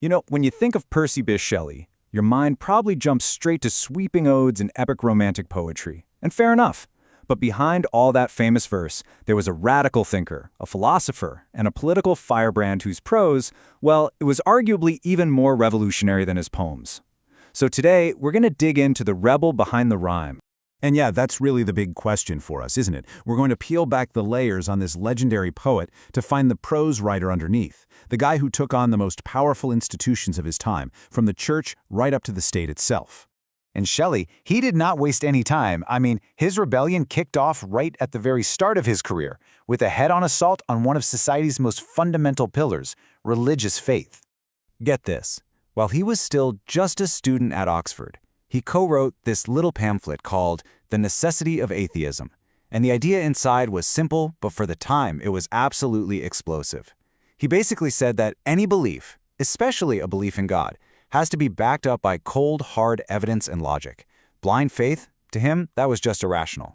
You know, when you think of Percy Bysshe Shelley, your mind probably jumps straight to sweeping odes and epic romantic poetry. And fair enough. But behind all that famous verse, there was a radical thinker, a philosopher, and a political firebrand whose prose, well, it was arguably even more revolutionary than his poems. So today, we're going to dig into the rebel behind the rhyme. And yeah, that's really the big question for us, isn't it? We're going to peel back the layers on this legendary poet to find the prose writer underneath, the guy who took on the most powerful institutions of his time, from the church right up to the state itself. And Shelley, he did not waste any time. I mean, his rebellion kicked off right at the very start of his career, with a head-on assault on one of society's most fundamental pillars, religious faith. Get this. While he was still just a student at Oxford, he co-wrote this little pamphlet called The Necessity of Atheism. And the idea inside was simple, but for the time, it was absolutely explosive. He basically said that any belief, especially a belief in God, has to be backed up by cold, hard evidence and logic. Blind faith, to him, that was just irrational.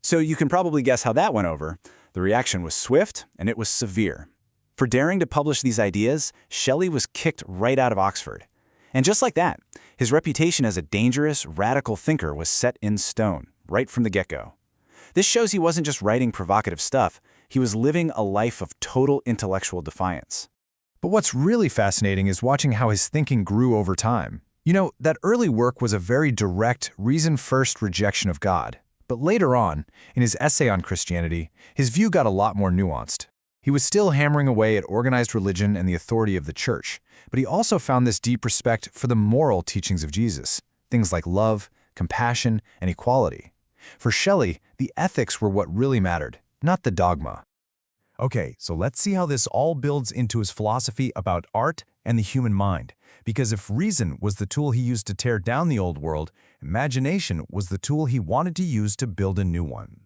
So you can probably guess how that went over. The reaction was swift, and it was severe. For daring to publish these ideas, Shelley was kicked right out of Oxford. And just like that, his reputation as a dangerous, radical thinker was set in stone, right from the get-go. This shows he wasn't just writing provocative stuff, he was living a life of total intellectual defiance. But what's really fascinating is watching how his thinking grew over time. You know, that early work was a very direct, reason-first rejection of God. But later on, in his essay on Christianity, his view got a lot more nuanced. He was still hammering away at organized religion and the authority of the church, but he also found this deep respect for the moral teachings of Jesus, things like love, compassion, and equality. For Shelley, the ethics were what really mattered, not the dogma. Okay, so let's see how this all builds into his philosophy about art and the human mind. Because if reason was the tool he used to tear down the old world, imagination was the tool he wanted to use to build a new one.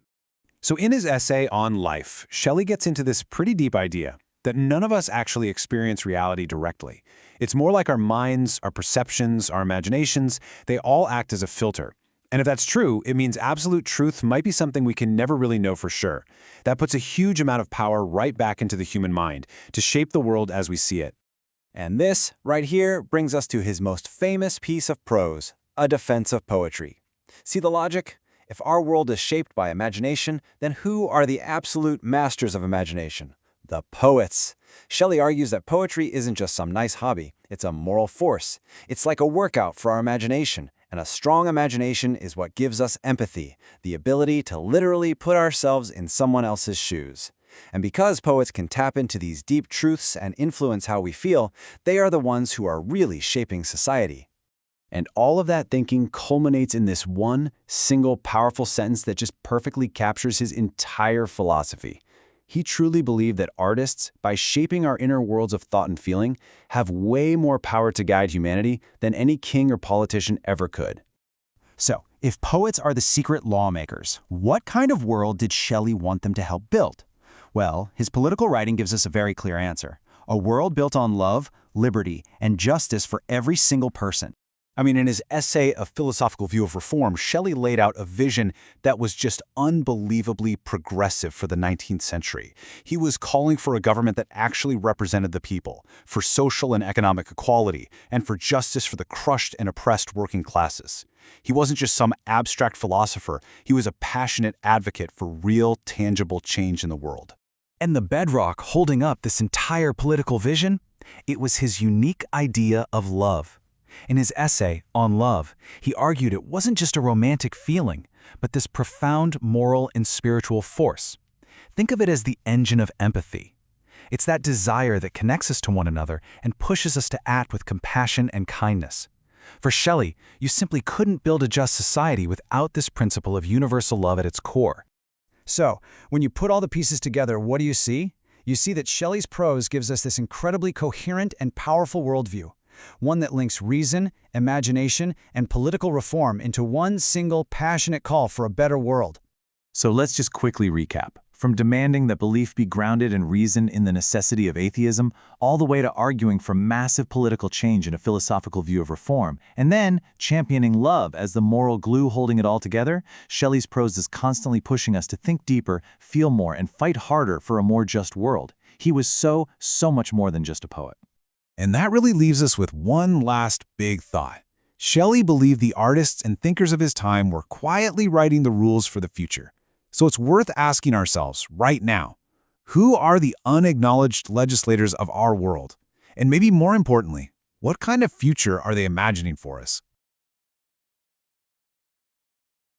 So in his essay on life, Shelley gets into this pretty deep idea that none of us actually experience reality directly. It's more like our minds, our perceptions, our imaginations, they all act as a filter. And if that's true, it means absolute truth might be something we can never really know for sure. That puts a huge amount of power right back into the human mind to shape the world as we see it. And this, right here, brings us to his most famous piece of prose, A Defense of Poetry. See the logic? If our world is shaped by imagination, then who are the absolute masters of imagination? The poets. Shelley argues that poetry isn't just some nice hobby, it's a moral force. It's like a workout for our imagination, and a strong imagination is what gives us empathy, the ability to literally put ourselves in someone else's shoes. And because poets can tap into these deep truths and influence how we feel, they are the ones who are really shaping society. And all of that thinking culminates in this one single powerful sentence that just perfectly captures his entire philosophy. He truly believed that artists, by shaping our inner worlds of thought and feeling, have way more power to guide humanity than any king or politician ever could. So, if poets are the secret lawmakers, what kind of world did Shelley want them to help build? Well, his political writing gives us a very clear answer. A world built on love, liberty, and justice for every single person. I mean, in his essay, A Philosophical View of Reform, Shelley laid out a vision that was just unbelievably progressive for the 19th century. He was calling for a government that actually represented the people, for social and economic equality, and for justice for the crushed and oppressed working classes. He wasn't just some abstract philosopher, he was a passionate advocate for real, tangible change in the world. And the bedrock holding up this entire political vision? It was his unique idea of love. In his essay, On Love, he argued it wasn't just a romantic feeling, but this profound moral and spiritual force. Think of it as the engine of empathy. It's that desire that connects us to one another and pushes us to act with compassion and kindness. For Shelley, you simply couldn't build a just society without this principle of universal love at its core. So, when you put all the pieces together, what do you see? You see that Shelley's prose gives us this incredibly coherent and powerful worldview. One that links reason, imagination, and political reform into one single passionate call for a better world. So let's just quickly recap. From demanding that belief be grounded in reason in the necessity of atheism, all the way to arguing for massive political change in a philosophical view of reform, and then championing love as the moral glue holding it all together, Shelley's prose is constantly pushing us to think deeper, feel more, and fight harder for a more just world. He was so much more than just a poet. And that really leaves us with one last big thought. Shelley believed the artists and thinkers of his time were quietly writing the rules for the future. So it's worth asking ourselves right now, who are the unacknowledged legislators of our world? And maybe more importantly, what kind of future are they imagining for us?